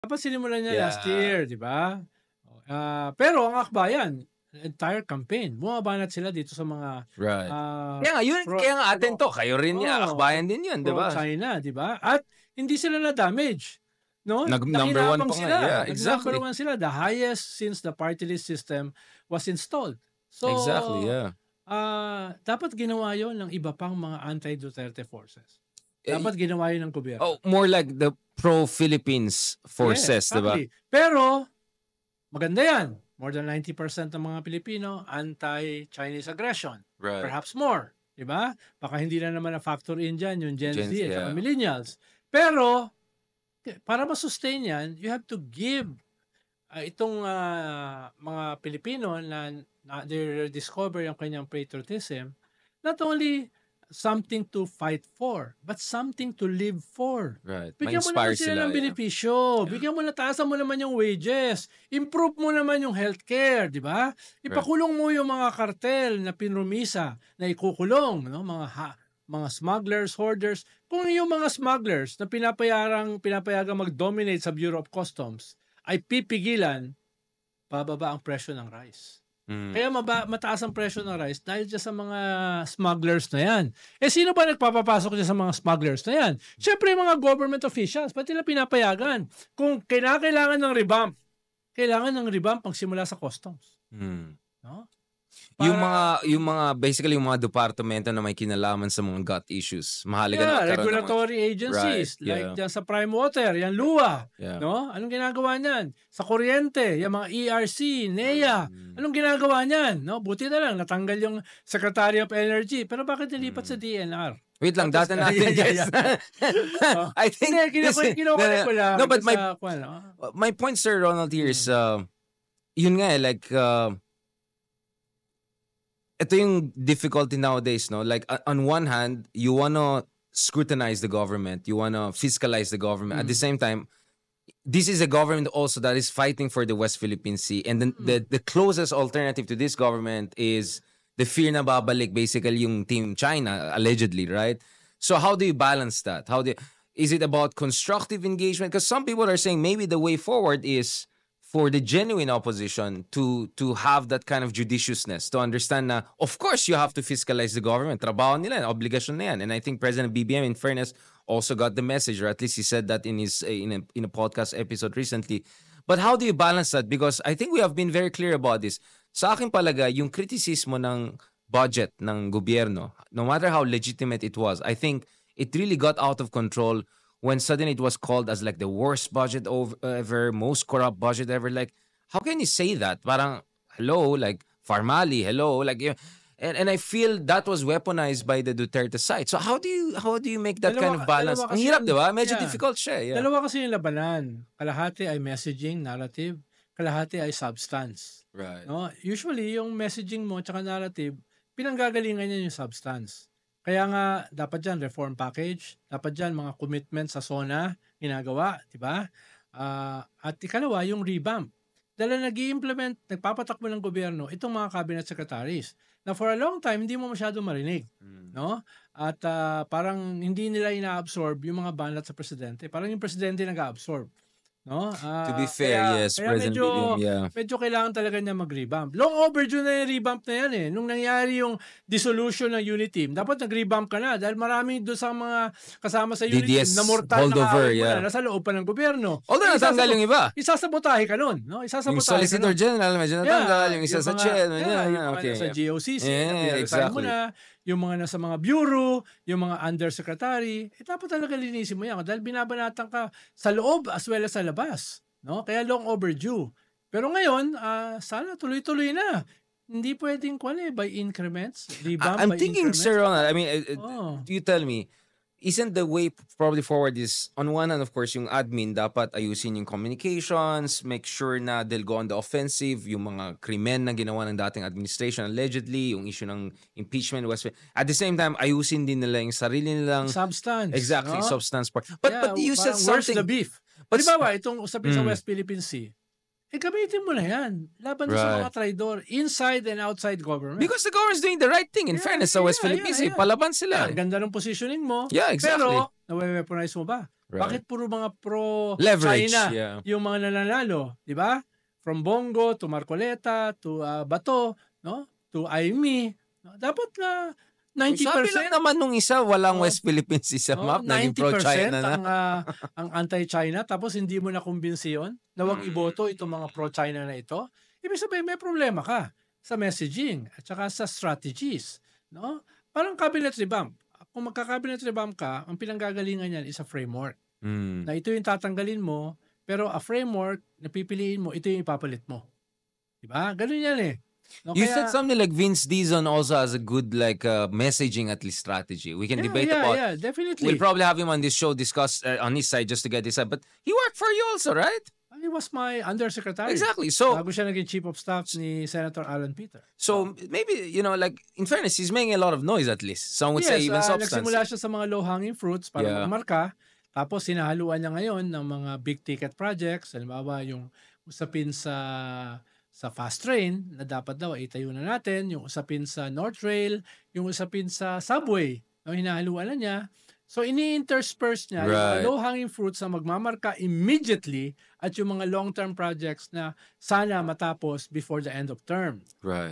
Dapat sinimulan niya last Yeah. year, di ba? Pero ang akbayan, entire campaign, bumabanat sila dito sa mga Right. Kaya nga atin to, kayo rin akbayan din yun, di ba? Pro-China, di ba? At hindi sila na-damage. No? Number one pa nga. Yeah, exactly. Number one sila, the highest since the party list system was installed. So, exactly, yeah. Dapat ginawa yun ng iba pang mga anti-Duterte forces. Dapat ginawa yun ng gobyerno. More like the pro-Philippines forces, yes, exactly. diba? Pero, maganda yan. More than 90% ng mga Pilipino anti-Chinese aggression. Right. Perhaps more. Diba? Baka hindi na naman na-factor in dyan yung Gen Z at millennials. Pero, para ma-sustain yan, you have to give itong mga Pilipino na they discover yung kanyang patriotism, not only something to fight for, but something to live for. Right. Bigyan mo naman sila ng benepisyo. Bigyan mo na, taasan mo naman yung wages. Improve mo naman yung healthcare, di ba? Ipakulong mo yung mga kartel na pinrumisa na ikukulong, no? Mga smugglers, hoarders. Kung yung mga smugglers na pinapayagang mag-dominate sa Bureau of Customs ay pipigilan, bababa ang presyo ng rice. Kaya mataas ang presyo ng rice dahil dyan sa mga smugglers na yan. Sino ba nagpapapasok dyan sa mga smugglers na yan? Siyempre yung mga government officials, pati nila pinapayagan. Kung kailangan ng revamp, pang simula sa customs. No? Yung mga basically yung mga departamento na may kinalaman sa mga gut issues. Mahalaga na regulatory agencies like dyan sa Prime Water, yan LUA, no? Anong ginagawa niyan? Sa kuryente, yung mga ERC, NEA, anong ginagawa niyan? No? Buti na lang natanggal yung Secretary of Energy, pero bakit nilipat sa DNR? Wait lang, data natin, guys. I think no, but my point, Sir Ronald, here is yun nga like ito yung difficulty nowadays, no? Like, on one hand, you wanna scrutinize the government, you wanna fiscalize the government. At the same time, this is a government also that is fighting for the West Philippine Sea. And then the closest alternative to this government is the fear na babalik, basically yung Team China, allegedly, right? So how do you balance that? Is it about constructive engagement? Because some people are saying maybe the way forward is for the genuine opposition to have that kind of judiciousness, to understand na, of course, you have to fiscalize the government. Trabaho nila, obligasyon na yan. And I think President BBM, in fairness, also got the message, or at least he said that in his in a podcast episode recently. But how do you balance that? Because I think we have been very clear about this. Sa akin palagay, yung kritisismo ng budget ng gobyerno, no matter how legitimate it was, I think it really got out of control when suddenly it was called as like the worst budget ever, most corrupt budget ever. Like, how can you say that? Parang, hello, like, Farmali, hello, like, and I feel that was weaponized by the Duterte side. So how do you make that kind of balance? Ang hirap, di ba? Medyo difficult siya. Yeah. Dalawa kasi yung labanan. Kalahati ay messaging, narrative. Kalahati ay substance. Right. No? Usually, yung messaging mo tsaka narrative, pinanggagalingan niya yung substance. Kaya nga, dapat dyan, reform package. Dapat dyan, mga commitment sa SONA, ginagawa, di ba? At ikalawa, yung revamp. Dahil nag-i-implement, nagpapatakbo ng gobyerno, itong mga cabinet secretaries, na for a long time, hindi mo masyado marinig. No? At parang hindi nila ina-absorb yung mga banat sa presidente. Parang yung presidente nag-absorb. No? To be fair, yes, President BBM, medyo kailangan talaga niya mag-revamp. Long overdue na yung revamp na yan eh. Nung nangyari yung dissolution ng unit team, dapat nag-revamp ka na dahil marami doon sa mga kasama sa unit team na mortal na kaaway mo na nasa loob pa ng gobyerno. Although natanggal yung iba. Isasabotahe ka nun. No? Yung Solicitor General, medyo natanggal. Yung isa sa Chen. Yung mga nasa GOCC, exactly. Mo na, yung mga nasa mga bureau, yung mga undersecretary, dapat talaga linisin mo yan dahil binabanatan ka sa loob as well as sa labas. No? Kaya long overdue. Pero ngayon, sana tuloy-tuloy na. Hindi pwedeng by increments. I'm thinking, Sir Ronald, I mean, you tell me, isn't the way probably forward is, on one hand, of course, yung admin dapat ayusin yung communications, make sure na they'll go on the offensive, yung mga krimen na ginawa ng dating administration, allegedly, yung issue ng impeachment. At the same time, ayusin din nila yung sarili nilang substance. Exactly, no? Substance part. But you said something. Where's the beef? Halimbawa, itong usapin sa West Philippine Sea, gamitin mo na yan. Laban sa mga traidor, inside and outside government. Because the government's doing the right thing. In fairness, sa West Philippines, palaban sila. Ganda ng positioning mo. Yeah, exactly. Pero, nawe-weaponize mo ba? Bakit puro mga Leverage, pro-China yeah. yung mga nananalo, di ba? From Bongo to Marcoleta to Bato, no? To Aimee. No? Dapat na Sabi lang 90%. naman nung isa, walang Oh, West Philippines sa map, naging 90% pro-China na. ang anti-China, tapos hindi mo na kumbinsi yun na wag iboto itong mga pro-China na ito. Ibig sabihin, may problema ka sa messaging at saka sa strategies. No? Parang cabinet revamp. Kung magka-cabinet revamp ka, ang pinanggagalingan niyan is a framework. Na ito yung tatanggalin mo, pero a framework na pipiliin mo, ito yung ipapalit mo. Diba? Ganun yan eh. No, You said something like Vince Dizon also has a good messaging at least strategy. We can debate about. Yeah, definitely. We'll probably have him on this show discuss on his side just to get his side. But he worked for you also, right? He was my undersecretary. Exactly. So bago siya naging chief of staff ni Senator Alan Peter. So maybe in fairness, he's making a lot of noise at least. Some would say even substance. Nagsimula siya sa mga low-hanging fruits para magmarka. Tapos sinahaluan niya ngayon ng mga big ticket projects. Halimbawa yung usapin sa fast train na dapat daw itayo na natin, yung usapin sa North Rail, yung usapin sa subway, no, hinahaluan na niya. So ini-intersperse niya yung mga low-hanging fruits na magmamarka immediately at yung mga long-term projects na sana matapos before the end of term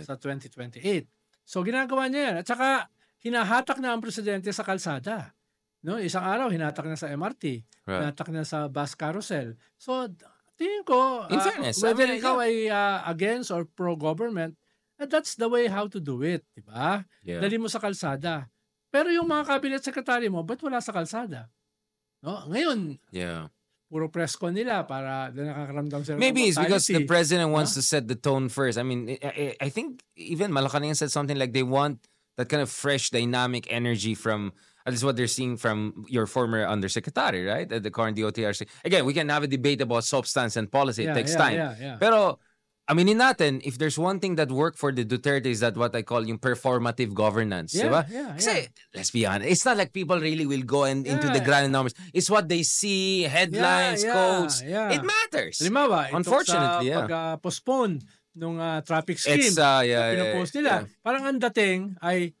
sa 2028. So ginagawa niya yan. At saka hinahatak na ang presidente sa kalsada. No, isang araw hinatak na sa MRT, hinatak na sa bus carousel. So tingin ko, in fairness, whether ikaw ay against or pro-government, that's the way how to do it, di ba? Yeah. Dali mo sa kalsada. Pero yung mga cabinet secretary mo, ba't wala sa kalsada? No? Ngayon, puro press con nila para nakakaramdam sila. Maybe it's because the president wants to set the tone first. I mean, I think even Malacanang said something like they want that kind of fresh, dynamic energy from, at least what they're seeing from your former undersecretary, right? At the current DOTRC. Again, we can have a debate about substance and policy. It takes time. Pero, aminin natin, if there's one thing that worked for the Duterte is that what I call yung performative governance. Diba? Kasi, let's be honest, it's not like people really will go into the grand numbers. It's what they see, headlines, quotes. It matters. Halimbawa, unfortunately, ito sa pag-postpone nung traffic scheme, pinopost nila. Parang ang dating ay,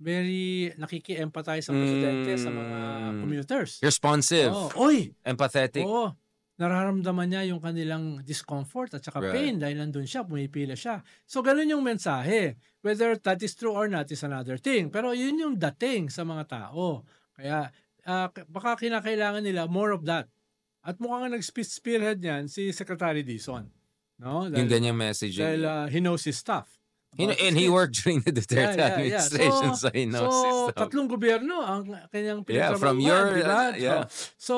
very nakiki-empathize ang presidente sa mga commuters. Responsive. Empathetic. Nararamdaman niya yung kanilang discomfort at saka pain dahil nandun siya, pumipila siya. So, ganun yung mensahe. Whether that is true or not is another thing. Pero yun yung dating sa mga tao. Kaya, baka kinakailangan nila more of that. At mukhang nag-spearhead niyan si Secretary Dizon. No? Dahil, yung ganyang message. Dahil he knows his stuff. And he worked during the Duterte administration, so he knows his stuff. Tatlong gobyerno ang kanyang pinagtrabahuan. From your, diba? So,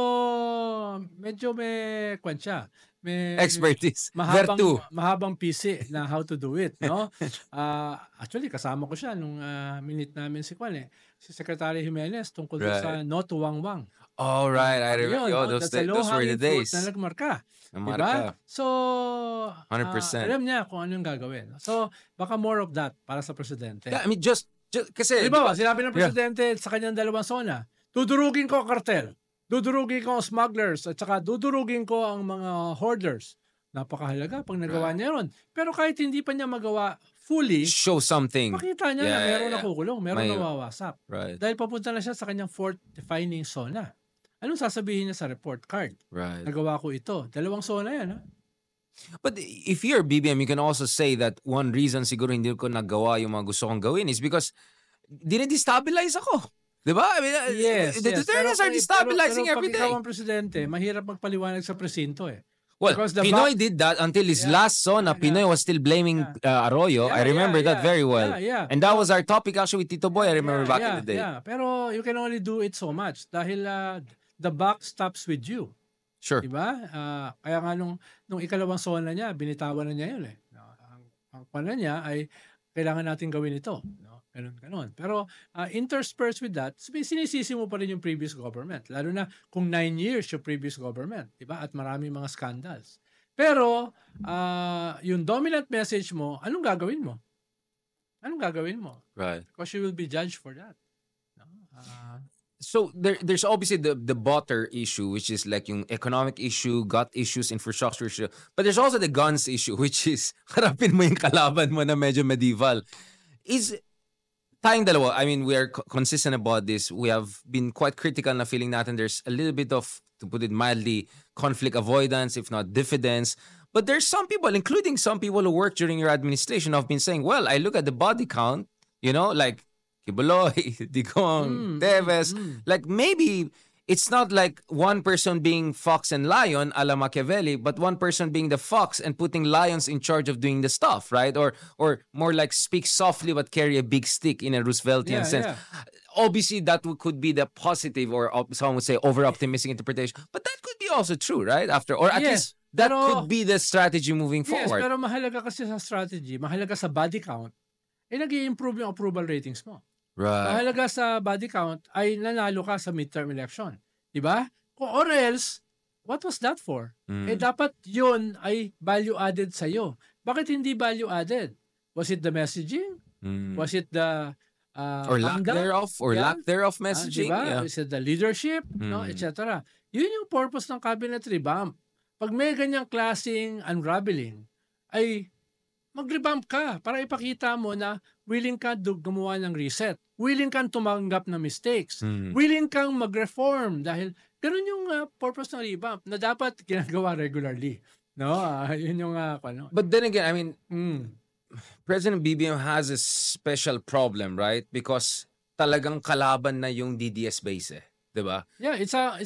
medyo may kwensya. May expertise. Mahabang PC na how to do it, no? Actually, kasama ko siya nung minute namin si Secretary Jimenez tungkol sa No to Wangwang. Oh, right. I remember. Those were the days. Na nagmarka. Diba? So, 100%. Alam niya kung ano yung gagawin. So, baka more of that para sa presidente. Yeah, I mean, just kasi... Diba, sinabi ng presidente sa kanyang dalawang zona, dudurugin ko ang kartel, dudurugin ko ang smugglers, at saka dudurugin ko ang mga hoarders. Napakahalaga pag nagawa niya yun. Pero kahit hindi pa niya magawa fully, show something. Makita niya na meron nakukulong, meron nawawasak. Right. Dahil papunta na siya sa kanyang fourth defining zona. Anong sasabihin niya sa report card? Right. Nagawa ko ito. Dalawang zona yan, ha? But if you're BBM, you can also say that one reason siguro hindi ko nagawa yung mga gusto kong gawin is because dinidestabilize ako. Diba? I mean, yes. The Dutertes are destabilizing every day. Pero pag ikaw ang presidente, mahirap magpaliwanag sa presinto eh. Well, Pinoy did that until his last zona. Pinoy was still blaming Arroyo. I remember that very well. And that was our topic actually with Tito Boy. I remember back in the day. Pero you can only do it so much dahil the buck stops with you. Sure. Diba? Kaya nga nung ikalawang zona niya, binitawan na niya yun eh. Ang pala niya ay kailangan natin gawin ito. No? Ganon. Pero interspersed with that, sinisisi mo pa rin yung previous government. Lalo na kung 9 years yung previous government. Diba? At marami mga scandals. Pero yung dominant message mo, anong gagawin mo? Right. Because you will be judged for that. No? So there's obviously the butter issue, which is like yung economic issue, gut issues, infrastructure issue. But there's also the guns issue, which is harapin mo yung kalaban mo na medyo medieval. tayong dalawa, I mean, we are consistent about this. We have been quite critical na feeling natin there's a little bit of, to put it mildly, conflict avoidance, if not diffidence. But there's some people, including some people who work during your administration, have been saying, well, I look at the body count, like Kibuloy, Digong, Teves, like maybe it's not like one person being fox and lion a la Machiavelli, but one person being the fox and putting lions in charge of doing the stuff, right? Or more like speak softly but carry a big stick in a Rooseveltian sense. Yeah. Obviously, that could be the positive or someone would say over-optimistic interpretation. But that could be also true, right? Or at least that could be the strategy moving forward. Yes, pero mahalaga kasi sa strategy, mahalaga sa body count, nag-i-improve yung approval ratings mo. Right. Mahalaga sa body count ay nanalo ka sa midterm election. Diba? Or else, what was that for? Dapat yun ay value added sa'yo. Bakit hindi value added? Was it the messaging? Was it the or lack thereof? Or lack thereof messaging? Diba? Yeah. Is it the leadership? No, etc. Yun yung purpose ng cabinet revamp. Pag may ganyang klaseng unraveling, ay mag-revamp ka para ipakita mo na willing ka gumawa ng reset. Willing kang tumanggap ng mistakes. Willing kang mag-reform dahil ganun yung purpose ng revamp na dapat ginagawa regularly. No? Yun yung ano. But then again, I mean, President BBM has a special problem, right? Because talagang kalaban na yung DDS base eh. Diba? Yeah, it's a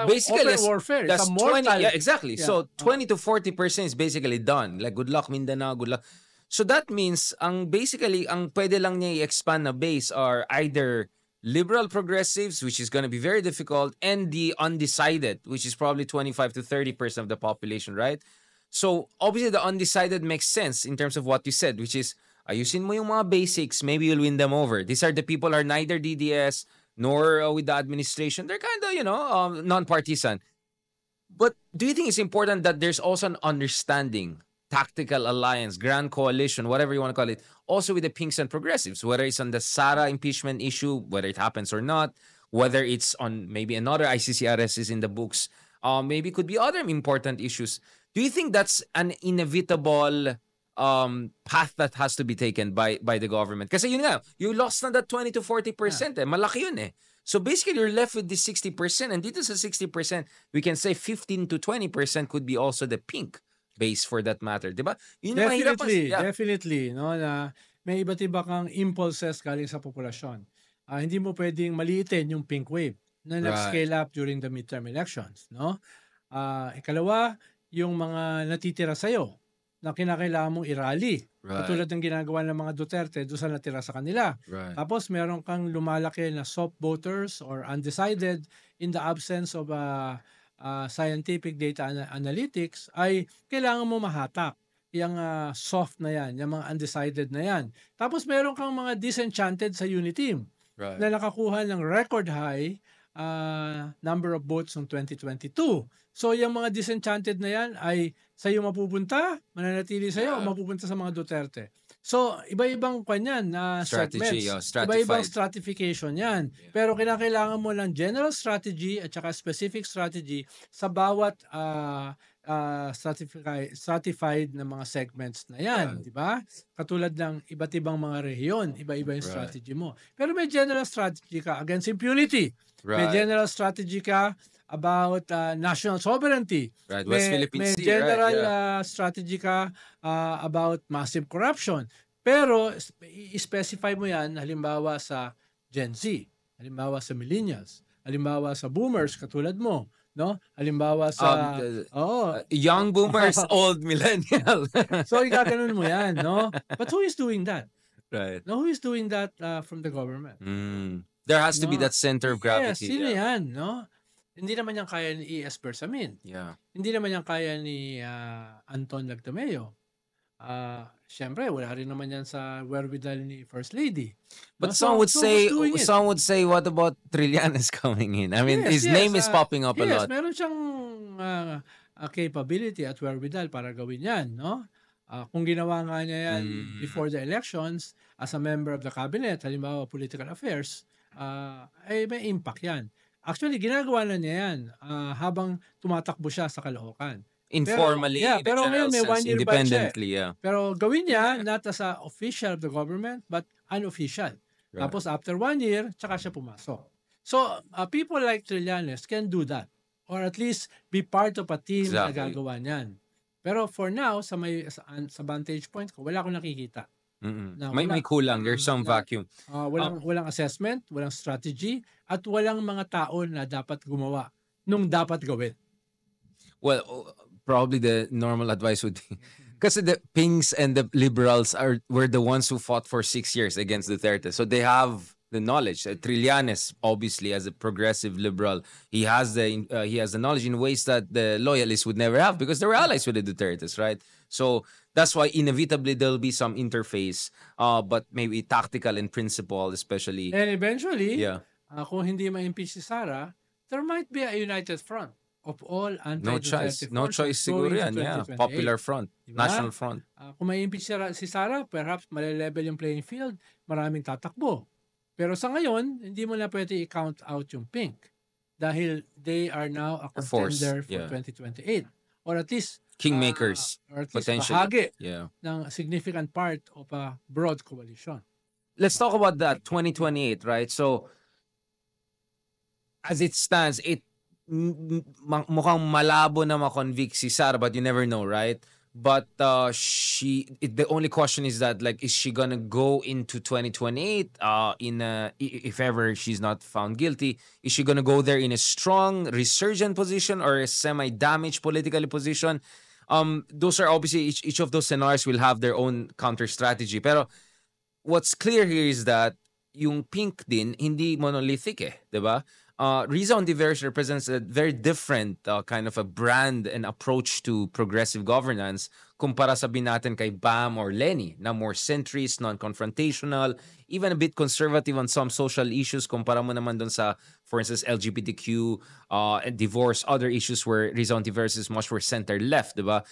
basically open warfare. That's It's a mortal. 20, yeah, exactly. Yeah. So 20 to 40% is basically done. Like good luck Mindanao, good luck. So that means ang pwede lang niya i-expand na base are either liberal progressives, which is going to be very difficult, and the undecided, which is probably 25 to 30% of the population, right? So obviously the undecided makes sense in terms of what you said, which is ayusin mo yung mga basics, maybe you'll win them over. These are the people who are neither DDS nor with the administration. They're kind of, non-partisan. But do you think it's important that there's also an understanding, tactical alliance, grand coalition, whatever you want to call it, also with the pinks and progressives, whether it's on the Sara impeachment issue, whether it happens or not, whether it's on maybe another ICC arrest is in the books, maybe could be other important issues. Do you think that's an inevitable path that has to be taken by the government? Kasi yun nga, you lost na that 20 to 40%. Malaki yun eh. So basically, you're left with this 60%. And dito sa 60%, we can say 15 to 20% could be also the pink base for that matter. Diba? Yun yung Definitely, yeah. definitely. No, na may iba't iba kang impulses galing sa populasyon. Hindi mo pwedeng maliitin yung pink wave na nag-scale up during the midterm elections. No? Ikalawa, yung mga natitira sa'yo na kinakailangan mong i-rally. Katulad ng ginagawa ng mga Duterte doon sa natira sa kanila. Tapos meron kang lumalaki na soft voters or undecided in the absence of scientific data analytics, ay kailangan mo mahatak yung soft na yan, yung mga undecided na yan. Tapos meron kang mga disenchanted sa unity team na nakakuha ng record high number of votes ng 2022. So, yung mga disenchanted na yan ay sa'yo mapupunta, mananatili sa'yo, o mapupunta sa mga Duterte. So, iba-ibang kanyan na strategy, segments. Iba-ibang stratification yan. Pero kailangan mo ng general strategy at saka specific strategy sa bawat stratified na mga segments na yan. Di ba? Katulad ng iba't ibang mga rehiyon, iba-iba yung strategy mo. Pero may general strategy ka against impunity. May general strategy ka about national sovereignty. West Philippine Sea. May general strategy ka about massive corruption. Pero i-specify mo yan halimbawa sa Gen Z, halimbawa sa millennials, halimbawa sa boomers katulad mo, no? Halimbawa sa young boomers, old millennial. So igaganon mo yan, no? But who is doing that? Right. No, who is doing that from the government? There has to be that center of gravity. Yes, sino yan, no? Hindi naman yan kaya ni E.S. Bersamin. Hindi naman yan kaya ni Anton Lagdameo. Siyempre, wala rin naman yan sa wherewithal ni First Lady. But some would say, what about Trillanes coming in? I mean, his name is popping up a lot. Yes, meron siyang capability at wherewithal para gawin yan, no? Kung ginawa nga niya yan before the elections as a member of the cabinet, halimbawa political affairs, ay may impact yan. Actually, ginagawa na niya yan habang tumatakbo siya sa Caloocan. Informally, pero ngayon may 1 year independently, Pero gawin niya not as a official of the government but unofficial. Right. Tapos after 1 year, tsaka siya pumasok. So, people like Trillanes can do that. Or at least be part of a team na Exactly. gagawa niyan. Pero for now, sa vantage point ko, wala akong nakikita. Na May kulang. There's some vacuum. Walang assessment, walang strategy, at walang mga tao na dapat gumawa nung dapat gawin. Well, probably the normal advice would be because the Pinks and the liberals were the ones who fought for 6 years against Duterte. So they have the knowledge. Trillanes, obviously, as a progressive liberal, he has the knowledge in ways that the loyalists would never have because they were allies with the Dutertes, right? So that's why inevitably there'll be some interface, but maybe tactical in principle, especially. And eventually, Yeah. Kung hindi ma-impeach si Sara, there might be a united front of all No choice. anti-Duterte No forces choice siguro going to yan. Yeah. 2028. Popular front. Diba? National front. Kung ma-impeach si Sara, perhaps malelevel yung playing field, maraming tatakbo. Pero sa ngayon, hindi mo na pwede i-count out yung Pink dahil they are now a contender for 2028. Or at least Kingmakers. or at least potentially. bahagi Yeah. ng significant part of a broad coalition. Let's talk about that 2028, right? So as it stands, mukhang malabo na ma-convict si Sara, but you never know, right? But the only question is that, like, is she gonna go into 2028 if ever she's not found guilty? Is she gonna go there in a strong resurgent position or a semi-damaged politically position? Those are obviously each of those scenarios will have their own counter strategy. Pero what's clear here is that yung Pink din hindi monolithic eh, 'di ba? Riza Ontiveros represents a very different kind of a brand and approach to progressive governance kumpara sabihin natin kay Bam or Lenny na more centrist, non-confrontational, even a bit conservative on some social issues kumpara mo naman dun sa, for instance, LGBTQ, and divorce, other issues where Riza Ontiveros is much more center-left, diba?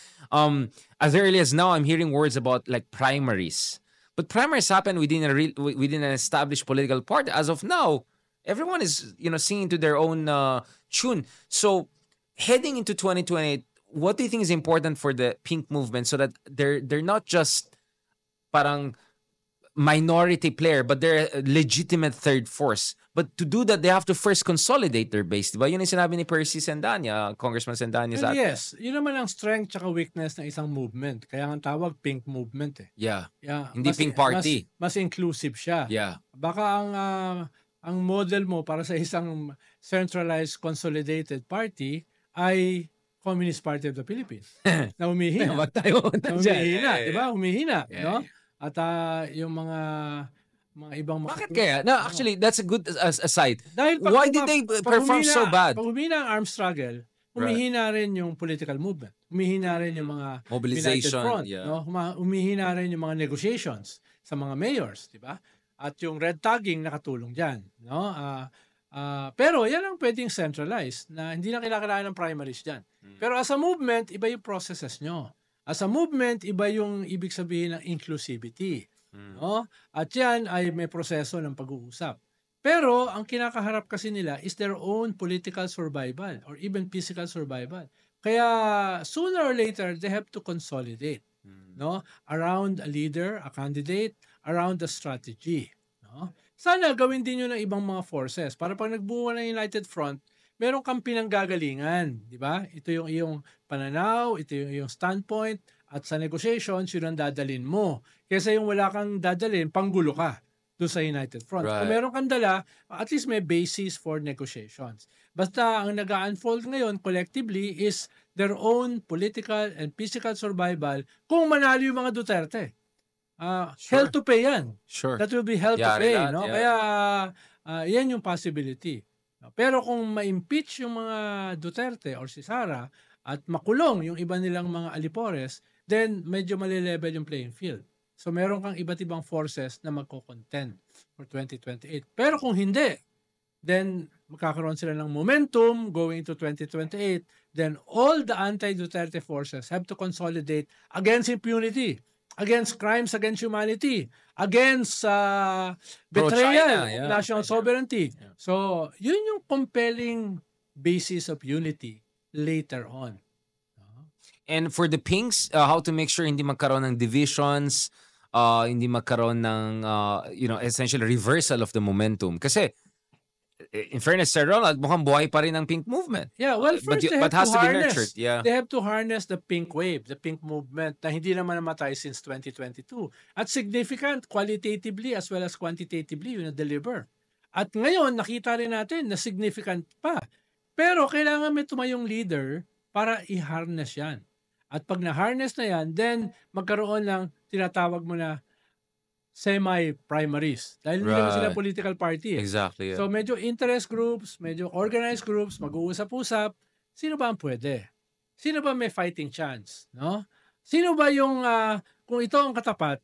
As early as now, I'm hearing words about like primaries. But primaries happen within an established political party. As of now, everyone is, singing to their own tune. So, heading into 2028, what do you think is important for the Pink movement so that they're not just parang minority player, but they're a legitimate third force? But to do that, they have to first consolidate their base. Diba? Yun yung sinabi ni Percy Sendanya, Congressman Sendanya. And yes, yun naman ang strength tsaka weakness ng isang movement. Kaya ang tawag Pink movement eh. Yeah. Hindi Pink party. Mas inclusive siya. Yeah. Baka ang model mo para sa isang centralized consolidated party ay Communist Party of the Philippines na humihina. Diba? Humihina, Yeah. no? At yung mga ibang Bakit kaya? No, actually, that's a good aside. Dahil Why did they perform so bad? Pag humina ang armed struggle, humihina rin yung political movement. Humihina rin yung mga mobilization, United Front, yeah. no? Humihina rin yung mga negotiations sa mga mayors, di ba? At yung red tagging nakatulong diyan, no? Pero yan ang pwedeng centralized na hindi na kailangan ng primaries diyan. Pero as a movement, iba yung processes nyo. As a movement, iba yung ibig sabihin ng inclusivity. No? At yan ay may proseso ng pag-uusap. Pero ang kinakaharap kasi nila is their own political survival or even physical survival. Kaya sooner or later, they have to consolidate, no? Around a leader, a candidate, around the strategy. No? Sana gawin din yun ng ibang mga forces para pag nagbuo ng United Front, meron kang pinanggagalingan, di ba? Ito yung iyong pananaw, ito yung iyong standpoint, at sa negotiations, yun ang dadalin mo. Kesa yung wala kang dadalin, panggulo ka doon sa United Front. Right. Kung meron kang dala, at least may basis for negotiations. Basta ang nag-unfold ngayon collectively is their own political and physical survival kung manalo yung mga Duterte. Hell to pay yan. Sure. That will be hell to pay. That, No? yeah. Kaya yan yung possibility. Pero kung ma-impeach yung mga Duterte or si Sara at makulong yung iba nilang mga alipores, then medyo malilevel yung playing field. So meron kang iba't ibang forces na magko-contend for 2028. Pero kung hindi, then magkakaroon sila ng momentum going to 2028. Then all the anti-Duterte forces have to consolidate against impunity, against crimes against humanity, against betrayal of national sovereignty. Yeah. So, yun yung compelling basis of unity later on. And for the Pinks, how to make sure hindi magkaroon ng divisions, hindi magkaroon ng essentially reversal of the momentum. Kasi in fairness, Sir Ronald, mukhang buhay pa rin ang pink movement. Yeah, well, But first they have has to to be harness. nurtured. Yeah. They have to harness the pink wave, the pink movement na hindi naman namatay since 2022. At significant qualitatively as well as quantitatively yun na-deliver. At ngayon, nakita rin natin na significant pa. Pero kailangan may tumayong leader para i-harness yan. At pag na-harness na yan, then magkaroon ng tinatawag mo na semi-primaries. Dahil hindi naman sila political party. Exactly. Yeah. So medyo interest groups, medyo organized groups, mag-uusap-usap. Sino ba ang pwede? Sino ba may fighting chance? No? Sino ba yung, kung ito ang katapat,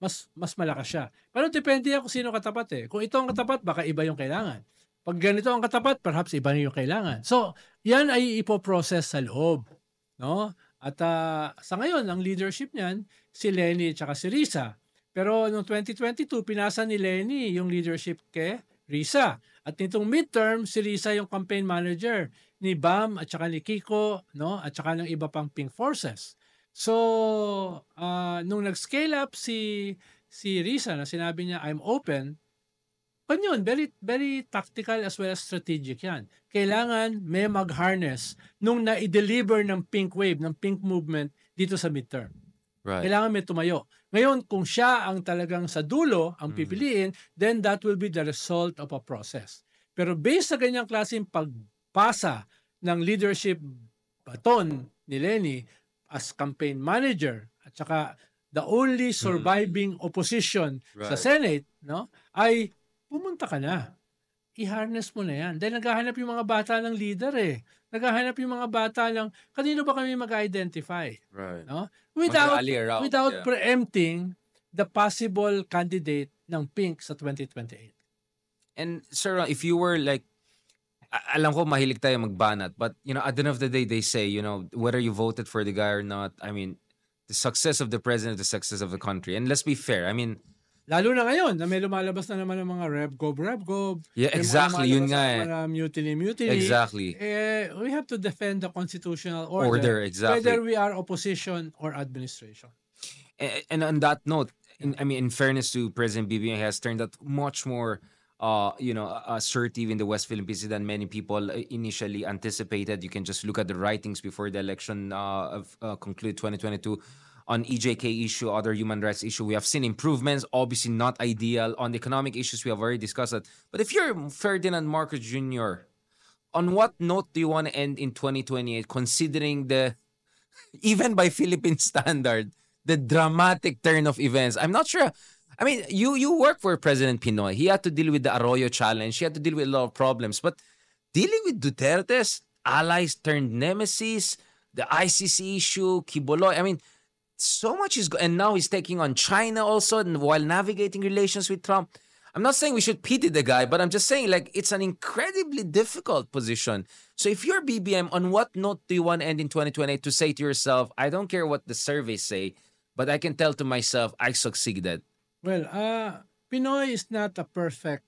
mas malakas siya. Pero depende yan kung sino katapat eh. Kung ito ang katapat, baka iba yung kailangan. Pag ganito ang katapat, perhaps iba yung kailangan. So, yan ay ipoprocess sa loob. No? At sa ngayon, ang leadership niyan, si Leni at si Risa. Pero noong 2022, pinasa ni Leni yung leadership kay Risa. At nitong midterm, si Risa yung campaign manager ni Bam at saka ni Kiko, no? At saka ng iba pang pink forces. So, nung nag-scale up si Risa na sinabi niya, I'm open, yun, very, very tactical as well as strategic yan. Kailangan may mag-harness nung na-deliver ng pink wave, ng pink movement dito sa midterm. Right. Kailangan may tumayo. Ngayon, kung siya ang talagang sa dulo, ang pipiliin, then that will be the result of a process. Pero based sa ganyang klaseng pagpasa ng leadership baton ni Leni as campaign manager at saka the only surviving opposition sa Senate, no, ay pumunta ka na. I-harness mo na yan. Dahil naghahanap yung mga bata ng leader eh. Naghahanap yung mga bata ng kanino ba kami mag-identify. Right. No? Without preempting the possible candidate ng Pink sa 2028. And sir, if you were like, alam ko mahilig tayo magbanat, but at the end of the day, they say, whether you voted for the guy or not, I mean, the success of the president, the success of the country. And let's be fair, I mean, lalo na ngayon na may lumalabas na naman ng mga Revgov. Yeah, exactly. Yun nga eh. Mutiny. Exactly. We have to defend the constitutional order. Exactly. Whether we are opposition or administration. And on that note, in fairness to President BBM, he has turned out much more, assertive in the West Philippines than many people initially anticipated. You can just look at the writings before the election concluded 2022. On EJK issue, other human rights issue, we have seen improvements, obviously not ideal. On the economic issues, we have already discussed that. But if you're Ferdinand Marcos Jr., on what note do you want to end in 2028, considering even by Philippine standard, the dramatic turn of events? I'm not sure. I mean, you work for President Pinoy. He had to deal with the Arroyo challenge. He had to deal with a lot of problems. But dealing with Duterte's allies turned nemesis, the ICC issue, Kiboloy, I mean, so much and now he's taking on China also, and while navigating relations with Trump. I'm not saying we should pity the guy, but I'm just saying it's an incredibly difficult position. So if you're BBM, on what note do you want to end in 2028 to say to yourself, I don't care what the surveys say, but I can tell to myself, I succeeded? Well, Pinoy is not a perfect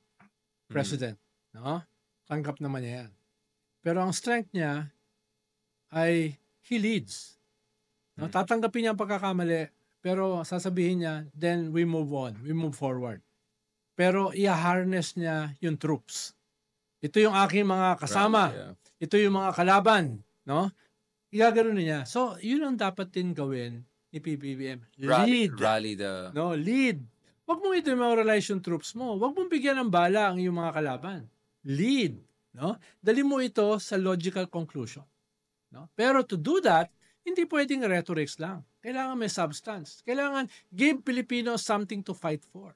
president. No? Tanggap naman niya yan. Pero ang strength niya ay he leads. No, tatanggapin niya ang pagkakamali, pero sasabihin niya, then we move on, we move forward. Pero i-harness niya yung troops. Ito yung aking mga kasama. Right, yeah. Ito yung mga kalaban. No? Igagano niya. So, yun ang dapat din gawin ni PBBM. Lead. Lead. Huwag mong i-demoralize yung troops mo. Huwag mong bigyan ng bala ang iyong mga kalaban. Lead. No? Dali mo ito sa logical conclusion. No? Pero to do that, hindi pwedeng rhetorics lang. Kailangan may substance. Kailangan give Filipinos something to fight for,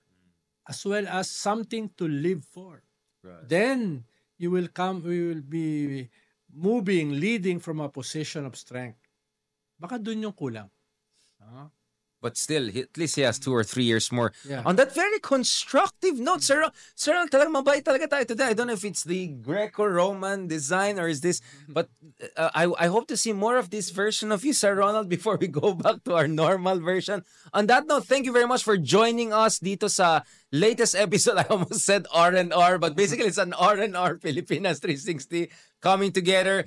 as well as something to live for. Right. Then, we will be leading from a position of strength. Baka dun yung kulang. But still, at least he has 2 or 3 years more. Yeah. On that very constructive note, Sir, talagang mabait talaga tayo today. I don't know if it's the Greco-Roman design or is this, but I hope to see more of this version of you, Sir Ronald, before we go back to our normal version. On that note, thank you very much for joining us dito sa latest episode, I almost said R&R, but basically it's an R&R Pilipinas 360 coming together.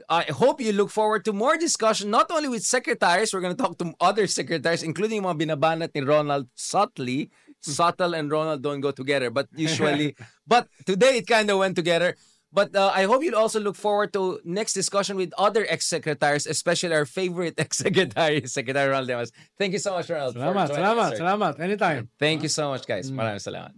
I hope you look forward to more discussion, not only with secretaries, we're going to talk to other secretaries, including mga binabanat ni Ronald subtly. Subtle and Ronald don't go together, but usually, but today it kind of went together. But I hope you'll also look forward to next discussion with other ex-secretaries, especially our favorite ex-secretary, Secretary Ronald Llamas. Thank you so much, Ronald. Salamat, salamat, salamat. Anytime. Thank you so much, guys. Maraming salamat.